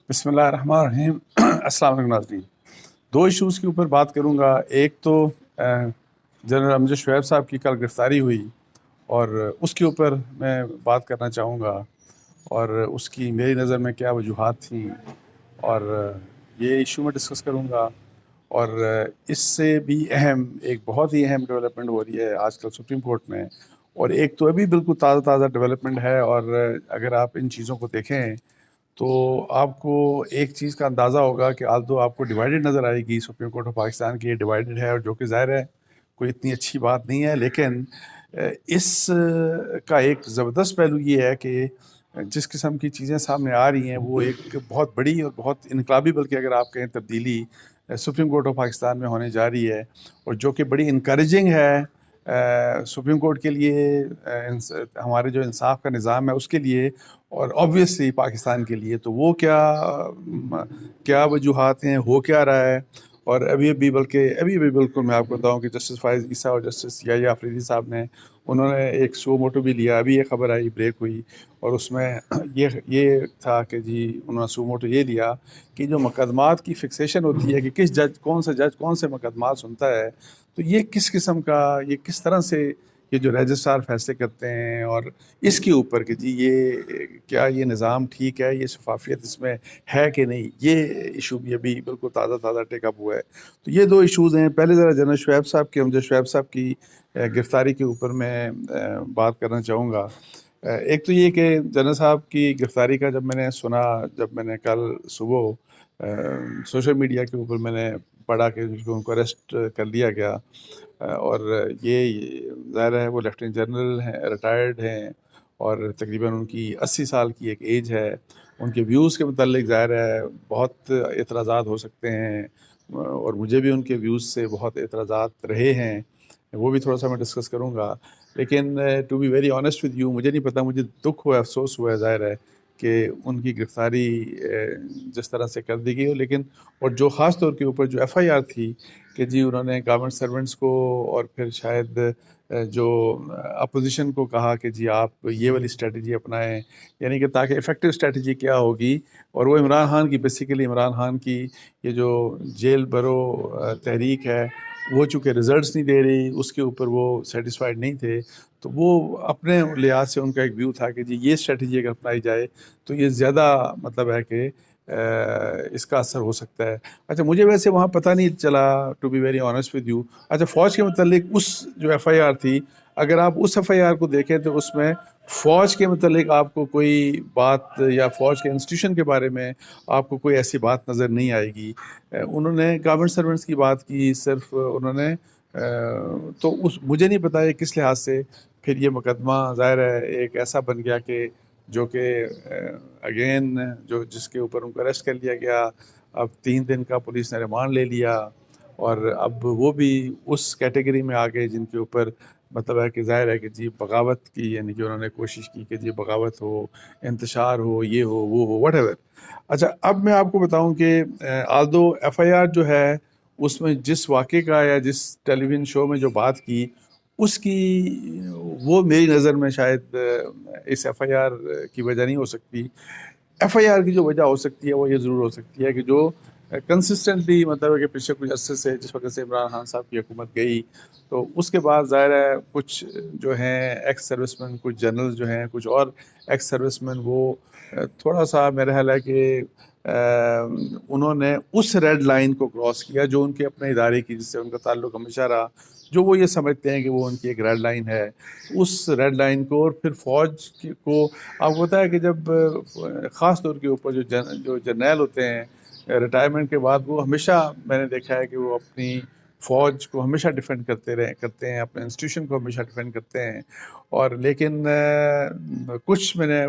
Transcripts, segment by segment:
بسم اللہ الرحمن الرحیم۔ السلام علیکم ناظرین، دو ایشوز کے اوپر بات کروں گا۔ ایک تو جنرل امجد شعیب صاحب کی کل گرفتاری ہوئی اور اس کے اوپر میں بات کرنا چاہوں گا، اور اس کی میری نظر میں کیا وجوہات تھیں، اور یہ ایشو میں ڈسکس کروں گا۔ اور اس سے بھی اہم ایک بہت ہی اہم ڈیولپمنٹ ہو رہی ہے آج کل سپریم کورٹ میں، اور ایک تو ابھی بالکل تازہ تازہ ڈیولپمنٹ ہے، اور اگر آپ ان چیزوں کو دیکھیں تو آپ کو ایک چیز کا اندازہ ہوگا کہ آلدو آپ کو ڈیوائیڈڈ نظر آئے گی، سپریم کورٹ آف پاکستان کی یہ ڈیوائیڈڈ ہے، اور جو کہ ظاہر ہے کوئی اتنی اچھی بات نہیں ہے، لیکن اس کا ایک زبردست پہلو یہ ہے کہ جس قسم کی چیزیں سامنے آ رہی ہیں وہ ایک بہت بڑی اور بہت انقلابی، بلکہ اگر آپ کہیں تبدیلی سپریم کورٹ آف پاکستان میں ہونے جا رہی ہے، اور جو کہ بڑی انکریجنگ ہے سپریم کورٹ کے لیے، ہمارے جو انصاف کا نظام ہے اس کے لیے، اور آبویسلی پاکستان کے لیے۔ تو وہ کیا وجوہات ہیں، ہو کیا رہا ہے؟ اور ابھی بالکل میں آپ کو بتاؤں کہ جسٹس فائز عیسیٰ اور جسٹس یحییٰ آفریدی صاحب نے انہوں نے ایک سو موٹو بھی لیا، ابھی یہ خبر آئی، بریک ہوئی، اور اس میں یہ تھا کہ جی انہوں نے سو موٹو یہ لیا کہ جو مقدمات کی فکسیشن ہوتی ہے کہ کون سا جج کون سے مقدمات سنتا ہے، تو یہ کس قسم کا، یہ کس طرح سے یہ جو رجسٹرار فیصلے کرتے ہیں، اور اس کے اوپر کہ جی کیا یہ نظام ٹھیک ہے، یہ شفافیت اس میں ہے کہ نہیں، یہ ایشو بھی ابھی بالکل تازہ تازہ ٹیک اپ ہوا ہے۔ تو یہ دو ایشوز ہیں۔ پہلے ذرا جنرل شعیب صاحب کی، امجد شعیب صاحب کی گرفتاری کے اوپر میں بات کرنا چاہوں گا۔ ایک تو یہ کہ جنرل صاحب کی گرفتاری کا جب میں نے سنا، جب میں نے کل صبح سوشل میڈیا کے اوپر میں نے پڑھا کہ ان کو اریسٹ کر لیا گیا، اور یہ ظاہر ہے وہ لیفٹیننٹ جنرل ہیں، ریٹائرڈ ہیں، اور تقریباً ان کی 80 سال کی ایک ایج ہے۔ ان کے ویوز کے متعلق ظاہر ہے بہت اعتراضات ہو سکتے ہیں، اور مجھے بھی ان کے ویوز سے بہت اعتراضات رہے ہیں، وہ بھی تھوڑا سا میں ڈسکس کروں گا۔ لیکن to be very honest with you, مجھے نہیں پتہ، مجھے دکھ ہوا، افسوس ہوا ہے ظاہر ہے کہ ان کی گرفتاری جس طرح سے کر دی گئی ہو، لیکن اور جو خاص طور کے اوپر جو ایف آئی آر تھی کہ جی انہوں نے گورنمنٹ سرونٹس کو، اور پھر شاید جو اپوزیشن کو کہا کہ جی آپ یہ والی اسٹریٹجی اپنائیں، یعنی کہ تاکہ افیکٹو اسٹریٹجی کیا ہوگی، اور وہ عمران خان کی، بیسیکلی عمران خان کی یہ جو جیل برو تحریک ہے، وہ چونکہ رزلٹس نہیں دے رہی، اس کے اوپر وہ سیٹسفائیڈ نہیں تھے، تو وہ اپنے لحاظ سے ان کا ایک ویو تھا کہ جی یہ اسٹریٹجی اگر اپنائی جائے تو یہ زیادہ مطلب ہے کہ اس کا اثر ہو سکتا ہے۔ اچھا، مجھے ویسے وہاں پتہ نہیں چلا، to be very honest with you. اچھا، فوج کے متعلق اس جو ایف آئی آر تھی، اگر آپ اس ایف آئی آر کو دیکھیں تو اس میں فوج کے متعلق آپ کو کوئی بات، یا فوج کے انسٹیٹیوشن کے بارے میں آپ کو کوئی ایسی بات نظر نہیں آئے گی۔ انہوں نے گورنمنٹ سرونٹس کی بات کی صرف، انہوں نے تو مجھے نہیں پتا ہے کس لحاظ سے پھر یہ مقدمہ ظاہر ہے ایک ایسا بن گیا کہ جو کہ اگین جس کے اوپر ان کو اریسٹ کر لیا گیا، اب 3 دن کا پولیس نے ریمانڈ لے لیا، اور اب وہ بھی اس کیٹیگری میں آ گئے جن کے اوپر مطلب ہے کہ ظاہر ہے کہ جی بغاوت کی، یعنی کہ انہوں نے کوشش کی کہ جی بغاوت ہو، انتشار ہو، یہ ہو، وہ ہو، واٹ ایور۔ اچھا، اب میں آپ کو بتاؤں کہ آلدو ایف آئی آر جو ہے اس میں جس واقعے کا یا جس ٹیلی ویژن شو میں جو بات کی، اس کی وہ میری نظر میں شاید اس ایف آئی آر کی وجہ نہیں ہو سکتی۔ ایف آئی آر کی جو وجہ ہو سکتی ہے وہ یہ ضرور ہو سکتی ہے کہ جو کنسسٹنٹلی مطلب ہے کہ پچھلے کچھ عرصے سے، جس وقت سے عمران خان صاحب کی حکومت گئی، تو اس کے بعد ظاہر ہے کچھ جو ہیں ایکس سروس مین، کچھ جنرل جو ہیں، کچھ اور ایکس سروس مین، وہ تھوڑا سا میرا خیال ہے کہ انہوں نے اس ریڈ لائن کو کراس کیا جو ان کے اپنے ادارے کی، جس سے ان کا تعلق ہمیشہ رہا، جو وہ یہ سمجھتے ہیں کہ وہ ان کی ایک ریڈ لائن ہے، اس ریڈ لائن کو۔ اور پھر فوج کو آپ کو پتہ ہے کہ جب خاص طور کے اوپر جو جرنیل ہوتے ہیں ریٹائرمنٹ کے بعد، وہ ہمیشہ میں نے دیکھا ہے کہ وہ اپنی فوج کو ہمیشہ ڈیفینڈ کرتے ہیں، اپنے انسٹیٹیوشن کو ہمیشہ ڈیفینڈ کرتے ہیں، اور لیکن کچھ میں نے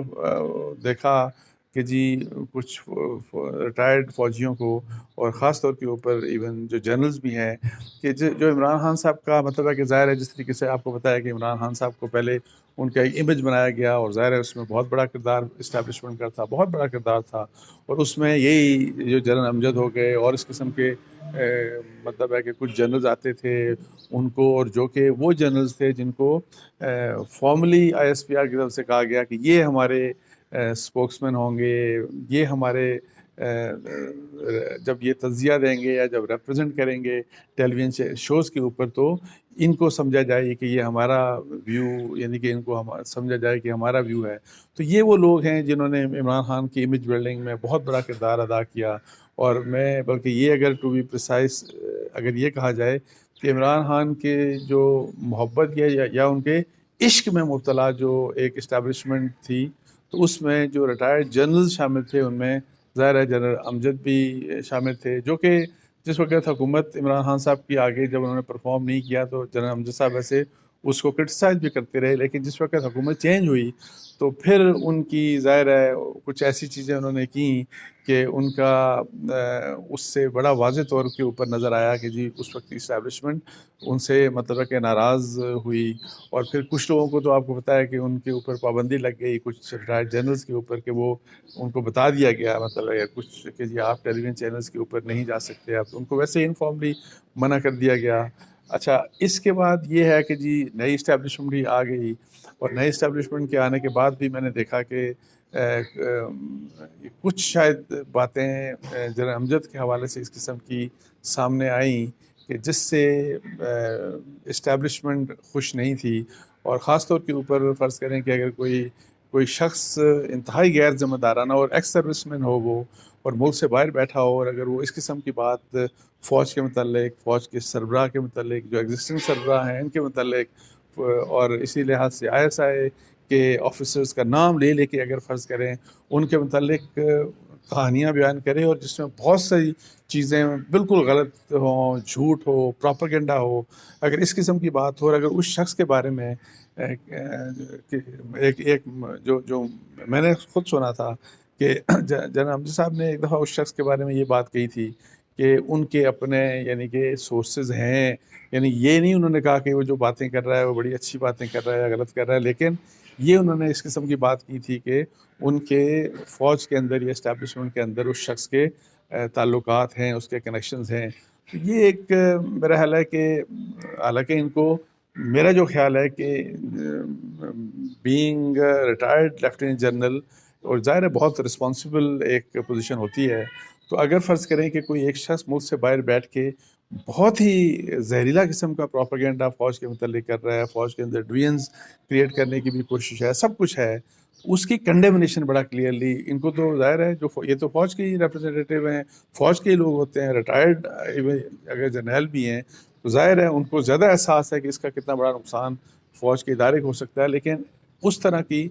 دیکھا کہ جی کچھ ریٹائرڈ فوجیوں کو، اور خاص طور کے اوپر ایون جو جنرلز بھی ہیں، کہ جو عمران خان صاحب کا مطلب ہے کہ ظاہر ہے جس طریقے سے آپ کو پتہ ہے کہ عمران خان صاحب کو پہلے ان کا ایک امیج بنایا گیا، اور ظاہر ہے اس میں بہت بڑا کردار اسٹیبلشمنٹ کا تھا، بہت بڑا کردار تھا، اور اس میں یہی جو جنرل امجد ہو گئے اور اس قسم کے مطلب ہے کہ کچھ جنرلز آتے تھے ان کو، اور جو کہ وہ جنرلز تھے جن کو formally I S P R کی طرف سے کہا گیا کہ یہ ہمارے اسپوکس مین ہوں گے، یہ ہمارے جب یہ تجزیہ دیں گے یا جب ریپرزینٹ کریں گے ٹیلی ویژن شوز کے اوپر، تو ان کو سمجھا جائے کہ یہ ہمارا ویو، یعنی کہ ان کو سمجھا جائے کہ ہمارا ویو ہے. تو یہ وہ لوگ ہیں جنہوں نے عمران خان کی امیج بلڈنگ میں بہت بڑا کردار ادا کیا. اور میں بلکہ یہ اگر ٹو بی پریسائز اگر یہ کہا جائے کہ عمران خان کے جو محبت یا ان کے عشق میں مبتلا جو ایک اسٹیبلشمنٹ تھی، تو اس میں جو ریٹائرڈ جنرل شامل تھے ان میں ظاہر ہے جنرل امجد بھی شامل تھے، جو کہ جس وقت حکومت عمران خان صاحب کی آگے جب انہوں نے پرفارم نہیں کیا تو جنرل امجد صاحب ایسے اس کو کرٹیسائز بھی کرتے رہے. لیکن جس وقت حکومت چینج ہوئی تو پھر ان کی ظاہر ہے کچھ ایسی چیزیں انہوں نے کیں کہ ان کا اس سے بڑا واضح طور کے اوپر نظر آیا کہ جی اس وقت کی اسٹیبلشمنٹ ان سے مطلب ہے کہ ناراض ہوئی. اور پھر کچھ لوگوں کو تو آپ کو پتہ ہے کہ ان کے اوپر پابندی لگ گئی، کچھ ریٹائرڈ جنرلز کے اوپر، کہ وہ ان کو بتا دیا گیا مطلب ہے کچھ کہ جی آپ ٹیلی ویژن چینلز کے اوپر نہیں جا سکتے، آپ ان کو ویسے ہی انفارملی منع کر دیا گیا. اچھا، اس کے بعد یہ ہے کہ جی نئی اسٹیبلشمنٹ بھی آ گئی، اور نئی اسٹیبلشمنٹ کے آنے کے بعد بھی میں نے دیکھا کہ کچھ شاید باتیں جنرل امجد کے حوالے سے اس قسم کی سامنے آئیں کہ جس سے اسٹیبلشمنٹ خوش نہیں تھی. اور خاص طور کے اوپر فرض کریں کہ اگر کوئی شخص انتہائی غیر ذمہ دارانہ اور ایکس سروس مین ہو وہ، اور ملک سے باہر بیٹھا ہو، اور اگر وہ اس قسم کی بات فوج کے متعلق، فوج کے سربراہ کے متعلق، جو ایگزسٹنگ سربراہ ہیں ان کے متعلق، اور اسی لحاظ سے ISI کے آفیسرز کا نام لے کے اگر فرض کریں ان کے متعلق کہانیاں بیان کرے، اور جس میں بہت ساری چیزیں بالکل غلط ہوں، جھوٹ ہو، پراپیگنڈا ہو، اگر اس قسم کی بات ہو، اور اگر اس شخص کے بارے میں ایک جو میں نے خود سنا تھا کہ جنرل امجد صاحب نے ایک دفعہ اس شخص کے بارے میں یہ بات کہی تھی کہ ان کے اپنے یعنی کہ سورسز ہیں، یعنی یہ نہیں انہوں نے کہا کہ وہ جو باتیں کر رہا ہے وہ بڑی اچھی باتیں کر رہا ہے یا غلط کر رہا ہے، لیکن یہ انہوں نے اس قسم کی بات کی تھی کہ ان کے فوج کے اندر یا اسٹیبلشمنٹ کے اندر اس شخص کے تعلقات ہیں، اس کے کنیکشنز ہیں. یہ ایک میرا خیال ہے کہ حالانکہ ان کو، میرا جو خیال ہے کہ بینگ ریٹائرڈ لیفٹیننٹ جنرل، اور ظاہر ہے بہت رسپانسبل ایک پوزیشن ہوتی ہے، تو اگر فرض کریں کہ کوئی ایک شخص ملک سے باہر بیٹھ کے بہت ہی زہریلا قسم کا پروپیگنڈا فوج کے متعلق کر رہا ہے، فوج کے اندر ڈویژنز کریٹ کرنے کی بھی کوشش ہے، سب کچھ ہے، اس کی کنڈیمنیشن بڑا کلیئرلی ان کو تو ظاہر ہے، جو یہ تو فوج کے ہی ریپرزنٹیٹیو ہیں، فوج کے ہی لوگ ہوتے ہیں، ریٹائرڈ اگر جرنیل بھی ہیں تو ظاہر ہے ان کو زیادہ احساس ہے کہ اس کا کتنا بڑا نقصان فوج کے ادارے کو ہو سکتا ہے. لیکن اس طرح کی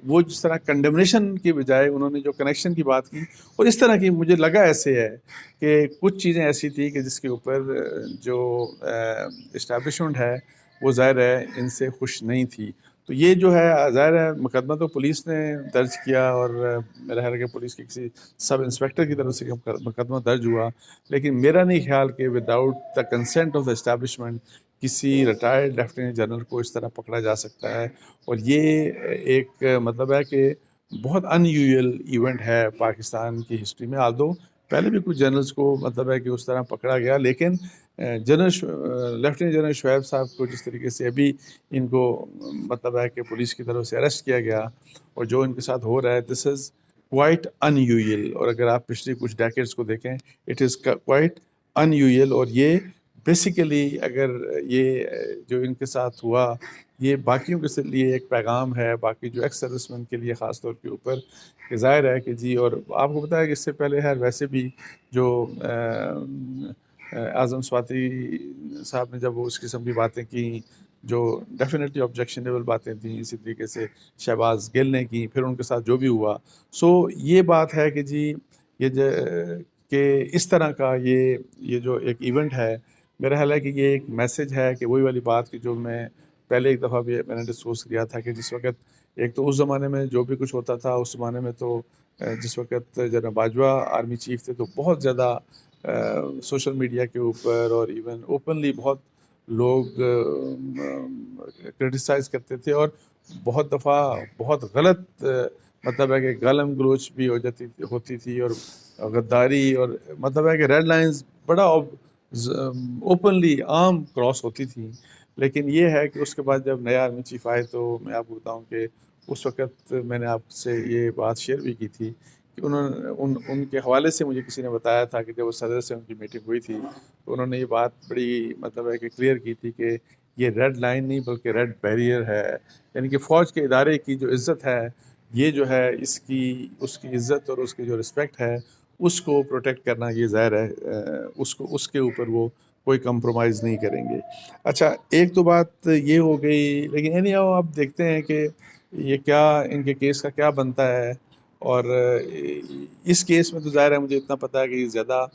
وہ جس طرح کنڈیمنیشن کی بجائے انہوں نے جو کنیکشن کی بات کی، اور اس طرح کی مجھے لگا ایسے ہے کہ کچھ چیزیں ایسی تھی کہ جس کے اوپر جو اسٹیبلشمنٹ ہے وہ ظاہر ہے ان سے خوش نہیں تھی. تو یہ جو ہے ظاہر ہے مقدمہ تو پولیس نے درج کیا، اور میرا خیال ہے کہ پولیس کے کسی سب انسپیکٹر کی طرف سے مقدمہ درج ہوا، لیکن میرا نہیں خیال کہ without the consent of the establishment کسی ریٹائرڈ لیفٹیننٹ جنرل کو اس طرح پکڑا جا سکتا ہے. اور یہ ایک مطلب ہے کہ بہت ان یوزول ایونٹ ہے پاکستان کی ہسٹری میں. آلدو پہلے بھی کچھ جنرلز کو مطلب ہے کہ اس طرح پکڑا گیا، لیکن لیفٹیننٹ جنرل شعیب صاحب کو جس طریقے سے ابھی ان کو مطلب ہے کہ پولیس کی طرف سے اریسٹ کیا گیا، اور جو ان کے ساتھ ہو رہا ہے، دس از کوائٹ ان یوزول. اور اگر آپ پچھلی کچھ ڈیکیڈز کو دیکھیں، it is quite in usual. اور یہ بیسیکلی اگر یہ جو ان کے ساتھ ہوا یہ باقیوں کے لیے ایک پیغام ہے، باقی جو ایکس سروس مین کے لیے خاص طور کے اوپر، کہ ظاہر ہے کہ جی، اور آپ کو پتہ ہے کہ اس سے پہلے ہے ویسے بھی جو اعظم سواتی صاحب نے جب وہ اس قسم کی باتیں کی جو ڈیفینیٹلی آبجیکشنیبل باتیں تھیں، اسی طریقے سے شہباز گل نے کی، پھر ان کے ساتھ جو بھی ہوا. سو یہ بات ہے کہ جی یہ کہ اس طرح کا یہ جو ایک ایونٹ ہے، میرا خیال ہے کہ یہ ایک میسج ہے کہ وہی والی بات کہ جو میں پہلے ایک دفعہ بھی میں نے ڈسکس کیا تھا کہ جس وقت ایک تو اس زمانے میں جو بھی کچھ ہوتا تھا، اس زمانے میں تو جس وقت جنرل باجوہ آرمی چیف تھے تو بہت زیادہ سوشل میڈیا کے اوپر اور ایون اوپنلی بہت لوگ کرٹیسائز کرتے تھے، اور بہت دفعہ بہت غلط مطلب ہے کہ گالم گلوچ بھی ہوتی تھی، اور غداری، اور مطلب ہے کہ ریڈ لائنز بڑا اوپنلی عام کراس ہوتی تھی. لیکن یہ ہے کہ اس کے بعد جب نیا آرمی چیف آئے تو میں آپ کو بتاؤں کہ اس وقت میں نے آپ سے یہ بات شیئر بھی کی تھی کہ انہوں نے ان کے حوالے سے مجھے کسی نے بتایا تھا کہ جب وہ صدر سے ان کی میٹنگ ہوئی تھی تو انہوں نے یہ بات بڑی مطلب ہے کہ کلیئر کی تھی کہ یہ ریڈ لائن نہیں بلکہ ریڈ بیریئر ہے، یعنی کہ فوج کے ادارے کی جو عزت ہے یہ جو ہے اس کی عزت اور اس کی جو رسپیکٹ ہے اس کو پروٹیکٹ کرنا یہ ظاہر ہے اس کے اوپر وہ کوئی کمپرومائز نہیں کریں گے۔ اچھا ایک تو بات یہ ہو گئی، لیکن اینی ہاؤ آپ دیکھتے ہیں کہ یہ کیا ان کے کیس کا کیا بنتا ہے، اور اس کیس میں تو ظاہر ہے مجھے اتنا پتہ ہے کہ یہ زیادہ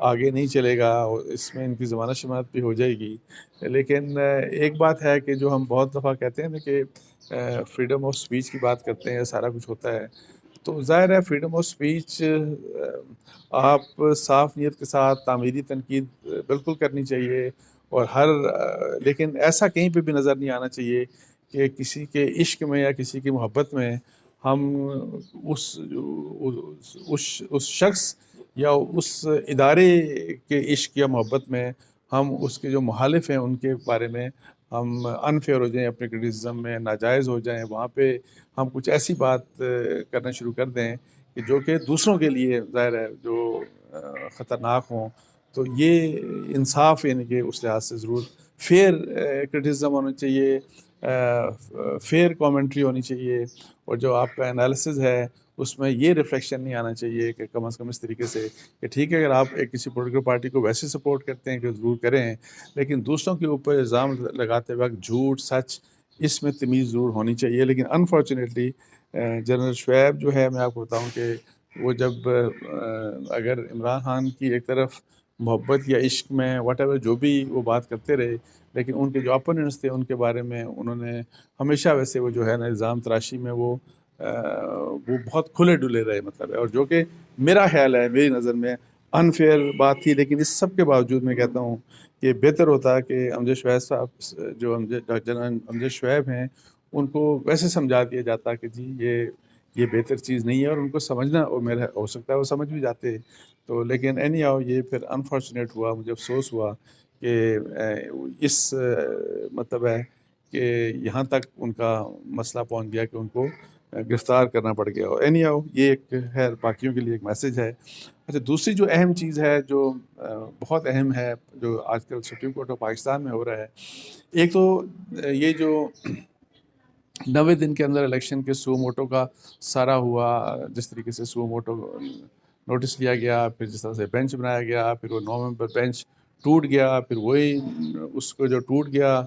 آگے نہیں چلے گا، اور اس میں ان کی ضمانت شمانت بھی ہو جائے گی، لیکن ایک بات ہے کہ جو ہم بہت دفعہ کہتے ہیں نا کہ فریڈم آف سپیچ کی بات کرتے ہیں، سارا کچھ ہوتا ہے، تو ظاہر ہے فریڈم آف سپیچ آپ صاف نیت کے ساتھ تعمیری تنقید بالکل کرنی چاہیے، اور لیکن ایسا کہیں پہ بھی نظر نہیں آنا چاہیے کہ کسی کے عشق میں یا کسی کی محبت میں ہم اس شخص یا اس ادارے کے عشق یا محبت میں ہم اس کے جو مخالف ہیں ان کے بارے میں ہم انفیئر ہو جائیں، اپنے کرٹیسزم میں ناجائز ہو جائیں، وہاں پہ ہم کچھ ایسی بات کرنا شروع کر دیں کہ جو کہ دوسروں کے لیے ظاہر ہے جو خطرناک ہوں۔ تو یہ انصاف یعنی کہ اس لحاظ سے ضرور فیئر کرٹیسزم ہونا چاہیے، فیئر کامنٹری ہونی چاہیے، اور جو آپ کا انالیسز ہے اس میں یہ ریفلیکشن نہیں آنا چاہیے کہ کم از کم اس طریقے سے کہ ٹھیک ہے اگر آپ ایک کسی پولیٹیکل پارٹی کو ویسے سپورٹ کرتے ہیں کہ ضرور کریں، لیکن دوسروں کے اوپر الزام لگاتے وقت جھوٹ سچ اس میں تمیز ضرور ہونی چاہیے۔ لیکن انفارچونیٹلی جنرل شعیب جو ہے، میں آپ کو بتاؤں کہ وہ جب اگر عمران خان کی ایک طرف محبت یا عشق میں واٹ ایور جو بھی وہ بات کرتے رہے، لیکن ان کے جو اپوننٹس تھے ان کے بارے میں انہوں نے ہمیشہ ویسے وہ جو ہے نا الزام تراشی میں وہ بہت کھلے ڈلے رہے، مطلب ہے، اور جو کہ میرا خیال ہے میری نظر میں انفیئر بات تھی۔ لیکن اس سب کے باوجود میں کہتا ہوں کہ بہتر ہوتا کہ امجد شعیب صاحب جو جنرل امجد شعیب ہیں ان کو ویسے سمجھا دیا جاتا کہ جی یہ بہتر چیز نہیں ہے، اور ان کو سمجھنا، اور میرا ہو سکتا ہے وہ سمجھ بھی جاتے تو، لیکن اینی ہاؤ یہ پھر انفارچونیٹ ہوا، مجھے افسوس ہوا کہ اس مطلب ہے کہ یہاں تک ان کا مسئلہ پہنچ گیا کہ ان کو گرفتار کرنا پڑ گیا، اور اینی ہاؤ یہ ایک خیر باقیوں کے لیے ایک میسج ہے۔ اچھا دوسری جو اہم چیز ہے جو بہت اہم ہے جو آج کل سپریم کورٹ آف پاکستان میں ہو رہا ہے، ایک تو یہ جو 90 دن کے اندر الیکشن کے سو موٹو کا سارا ہوا، جس طریقے سے سو موٹو نوٹس لیا گیا، پھر جس طرح سے بینچ بنایا گیا، پھر وہ 9 ممبر بینچ ٹوٹ گیا، پھر وہی اس کو جو ٹوٹ گیا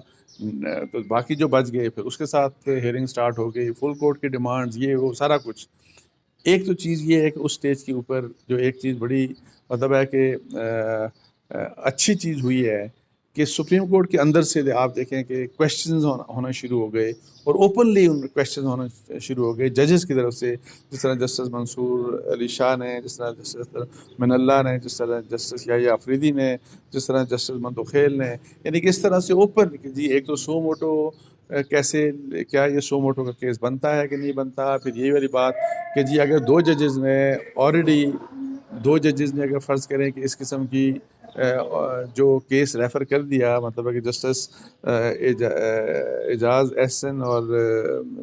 تو باقی جو بچ گئے، پھر اس کے ساتھ ہیئرنگ سٹارٹ ہو گئی، فل کورٹ کی ڈیمانڈز، یہ وہ سارا کچھ۔ ایک تو چیز یہ ہے کہ اس سٹیج کے اوپر جو ایک چیز بڑی مطلب ہے کہ اچھی چیز ہوئی ہے کہ سپریم کورٹ کے اندر سے آپ دیکھیں کہ کویشچنز ہونا شروع ہو گئے، اور اوپنلی ان کویشچن ہونا شروع ہو گئے ججز کی طرف سے، جس طرح جسٹس منصور علی شاہ نے، جس طرح جسٹس من اللہ نے، جس طرح جسٹس یحییٰ آفریدی نے، جس طرح جسٹس منتخیل نے، یعنی کہ اس طرح سے اوپن کہ جی ایک تو سو موٹو کیسے، کیا یہ سو موٹو کا کیس بنتا ہے کہ نہیں بنتا، پھر یہی والی بات کہ جی اگر دو ججز نے اگر فرض کریں کہ اس قسم کی جو کیس ریفر کر دیا، مطلب ہے کہ جسٹس اعجاز احسن اور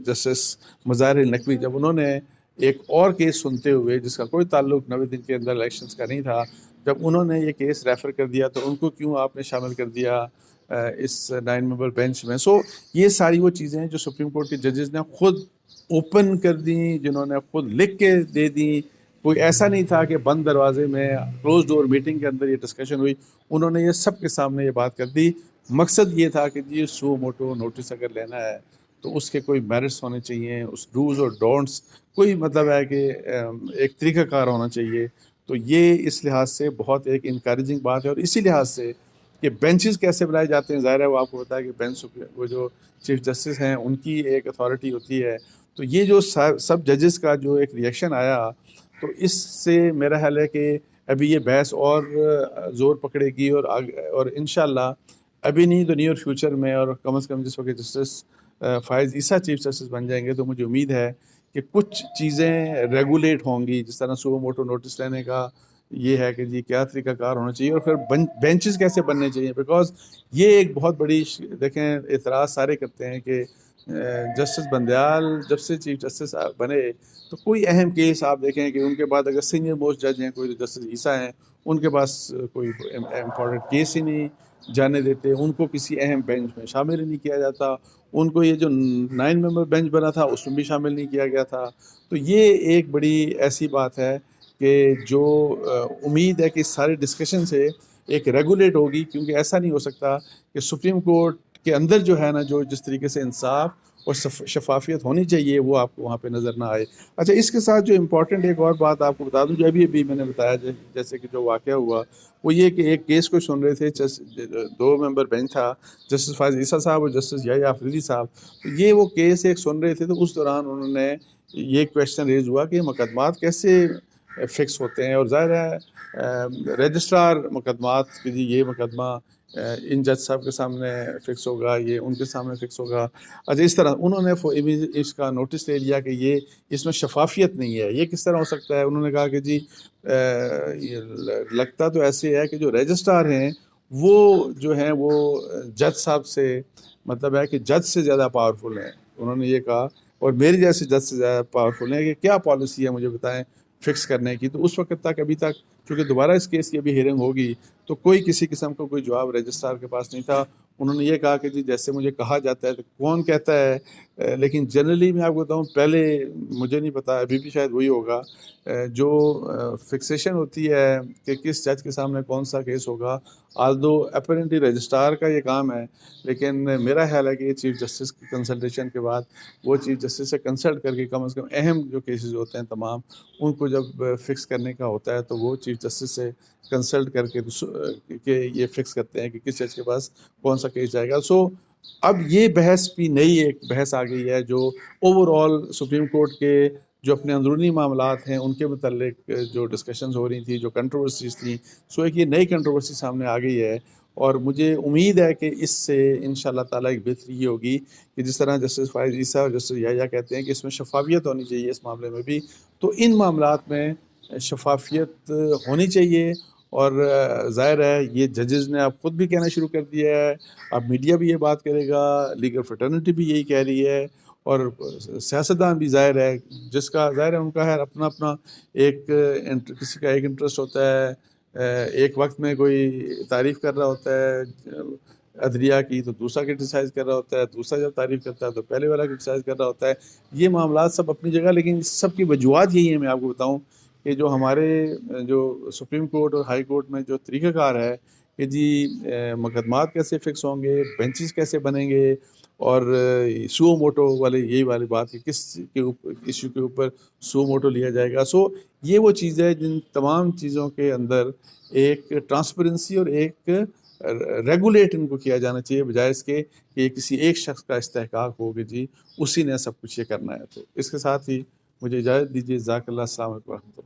جسٹس مظاہر نقوی جب انہوں نے ایک اور کیس سنتے ہوئے جس کا کوئی تعلق 90 دن کے اندر الیکشنز کا نہیں تھا، جب انہوں نے یہ کیس ریفر کر دیا تو ان کو کیوں آپ نے شامل کر دیا اس 9 ممبر بینچ میں؟ سو یہ ساری وہ چیزیں ہیں جو سپریم کورٹ کے ججز نے خود اوپن کر دیں، جنہوں نے خود لکھ کے دے دیں، کوئی ایسا نہیں تھا کہ بند دروازے میں کلوز ڈور میٹنگ کے اندر یہ ڈسکشن ہوئی، انہوں نے یہ سب کے سامنے یہ بات کر دی۔ مقصد یہ تھا کہ جی سو موٹو نوٹس اگر لینا ہے تو اس کے کوئی میرٹس ہونے چاہیے، اس ڈوز اور ڈونٹس کوئی مطلب ہے کہ ایک طریقہ کار ہونا چاہیے۔ تو یہ اس لحاظ سے بہت ایک انکریجنگ بات ہے، اور اسی لحاظ سے کہ بینچز کیسے بنائے جاتے ہیں، ظاہر ہے وہ آپ کو بتایا کہ بینچ وہ جو چیف جسٹس ہیں ان کی ایک اتھارٹی ہوتی ہے، تو یہ جو سب ججز کا جو ایک ریئیکشن آیا تو اس سے میرا خیال ہے کہ ابھی یہ بحث اور زور پکڑے گی، اور انشاءاللہ ابھی نہیں تو نیئر فیوچر میں، اور کم از کم جس وقت جسٹس فائز عیسیٰ چیف جسٹس بن جائیں گے تو مجھے امید ہے کہ کچھ چیزیں ریگولیٹ ہوں گی، جس طرح سو موٹو نوٹس لینے کا یہ ہے کہ جی کیا طریقہ کار ہونا چاہیے، اور پھر بینچز کیسے بننے چاہیے، بیکاز یہ ایک بہت بڑی دیکھیں اعتراض سارے کرتے ہیں کہ جسٹس بندیال جب سے چیف جسٹس بنے تو کوئی اہم کیس آپ دیکھیں کہ ان کے بعد اگر سینئر موسٹ جج ہیں کوئی تو جسٹس عیسیٰ ہیں، ان کے پاس کوئی امپورٹنٹ کیس ہی نہیں جانے دیتے، ان کو کسی اہم بینچ میں شامل ہی نہیں کیا جاتا، ان کو یہ جو 9 ممبر بینچ بنا تھا اس میں بھی شامل نہیں کیا گیا تھا. تو یہ ایک بڑی ایسی بات ہے کہ جو امید ہے کہ اس سارے ڈسکشن سے ایک ریگولیٹ ہوگی، کیونکہ ایسا نہیں ہو سکتا کہ سپریم کورٹ کے اندر جو ہے نا جو جس طریقے سے انصاف اور شفافیت ہونی چاہیے وہ آپ کو وہاں پہ نظر نہ آئے. اچھا، اس کے ساتھ جو امپورٹنٹ ایک اور بات آپ کو بتا دوں جو ابھی میں نے بتایا جیسے کہ جو واقعہ ہوا وہ یہ کہ ایک کیس کو سن رہے تھے 2 ممبر بینچ تھا، جسٹس فائز عیسیٰ صاحب اور جسٹس یحییٰ آفریدی صاحب. تو یہ وہ کیس ایک سن رہے تھے تو اس دوران انہوں نے یہ کویشچن ریز ہوا کہ مقدمات کیسے فکس ہوتے ہیں، اور ظاہر ہے رجسٹرار مقدمات کہ جی یہ مقدمہ ان جج صاحب کے سامنے فکس ہوگا، یہ ان کے سامنے فکس ہوگا. اچھا، اس طرح انہوں نے اس کا نوٹس لے لیا کہ یہ اس میں شفافیت نہیں ہے، یہ کس طرح ہو سکتا ہے. انہوں نے کہا کہ جی لگتا تو ایسے ہے کہ جو رجسٹرار ہیں وہ جو ہیں وہ جج صاحب سے مطلب ہے کہ جج سے زیادہ پاورفل ہیں. انہوں نے یہ کہا اور میری جیسے جج سے زیادہ پاورفل ہیں کہ کیا پالیسی ہے مجھے بتائیں فکس کرنے کی. تو اس وقت تک ابھی تک چونکہ دوبارہ اس کیس کی ابھی ہیئرنگ ہوگی تو کوئی کسی قسم کا کوئی جواب رجسٹرار کے پاس نہیں تھا. انہوں نے یہ کہا کہ جی جیسے مجھے کہا جاتا ہے تو کون کہتا ہے، لیکن جنرلی میں آپ کو بتاؤں پہلے مجھے نہیں پتا ابھی بھی شاید وہی ہوگا، جو فکسیشن ہوتی ہے کہ کس جج کے سامنے کون سا کیس ہوگا، آلدو اپیرنٹلی رجسٹرار کا یہ کام ہے، لیکن میرا خیال ہے کہ یہ چیف جسٹس کی کنسلٹیشن کے بعد وہ چیف جسٹس سے کنسلٹ کر کے کم از کم اہم جو کیسز ہوتے ہیں تمام ان کو جب فکس کرنے کا ہوتا ہے تو وہ چیف جسٹس سے کنسلٹ کر کے کہ یہ فکس کرتے ہیں کہ کس جج کے پاس کون سا کیس جائے گا. سو اب یہ بحث بھی نئی ایک بحث آ گئی ہے جو اوور آل سپریم کورٹ کے جو اپنے اندرونی معاملات ہیں ان کے متعلق جو ڈسکشنز ہو رہی تھیں، جو کنٹروورسیز تھیں، سو ایک یہ نئی کنٹروورسی سامنے آ گئی ہے. اور مجھے امید ہے کہ اس سے انشاءاللہ تعالیٰ ایک بہتری یہ ہوگی کہ جس طرح جسٹس فائز عیسیٰ اور جسٹس یحییٰ کہتے ہیں کہ اس میں شفافیت ہونی چاہیے اس معاملے میں بھی، تو ان معاملات میں شفافیت ہونی چاہیے. اور ظاہر ہے یہ ججز نے اب خود بھی کہنا شروع کر دیا ہے، اب میڈیا بھی یہ بات کرے گا، لیگل فریٹرنٹی بھی یہی کہہ رہی ہے، اور سیاستدان بھی ظاہر ہے جس کا ظاہر ہے ان کا ہے اپنا اپنا ایک کسی کا ایک انٹرسٹ ہوتا ہے، ایک وقت میں کوئی تعریف کر رہا ہوتا ہے عدلیہ کی تو دوسرا کرٹیسائز کر رہا ہوتا ہے، دوسرا جب تعریف کرتا ہے تو پہلے والا کرٹیسائز کر رہا ہوتا ہے. یہ معاملات سب اپنی جگہ، لیکن سب کی وجوہات یہی ہیں. میں آپ کو بتاؤں کہ جو ہمارے جو سپریم کورٹ اور ہائی کورٹ میں جو طریقہ کار ہے کہ جی مقدمات کیسے فکس ہوں گے، بینچز کیسے بنیں گے، اور سو موٹو یہی والی بات کہ کس کے ایشو کے اوپر سو موٹو لیا جائے گا. سو یہ وہ چیز ہے جن تمام چیزوں کے اندر ایک ٹرانسپیرنسی اور ایک ریگولیٹ ان کو کیا جانا چاہیے، بجائے اس کے کہ کسی ایک شخص کا استحقاق ہو کہ جی اسی نے سب کچھ یہ کرنا ہے. تو اس کے ساتھ ہی مجھے اجازت دیجیے. جزاک اللہ. السلام علیکم ورحمۃ اللہ.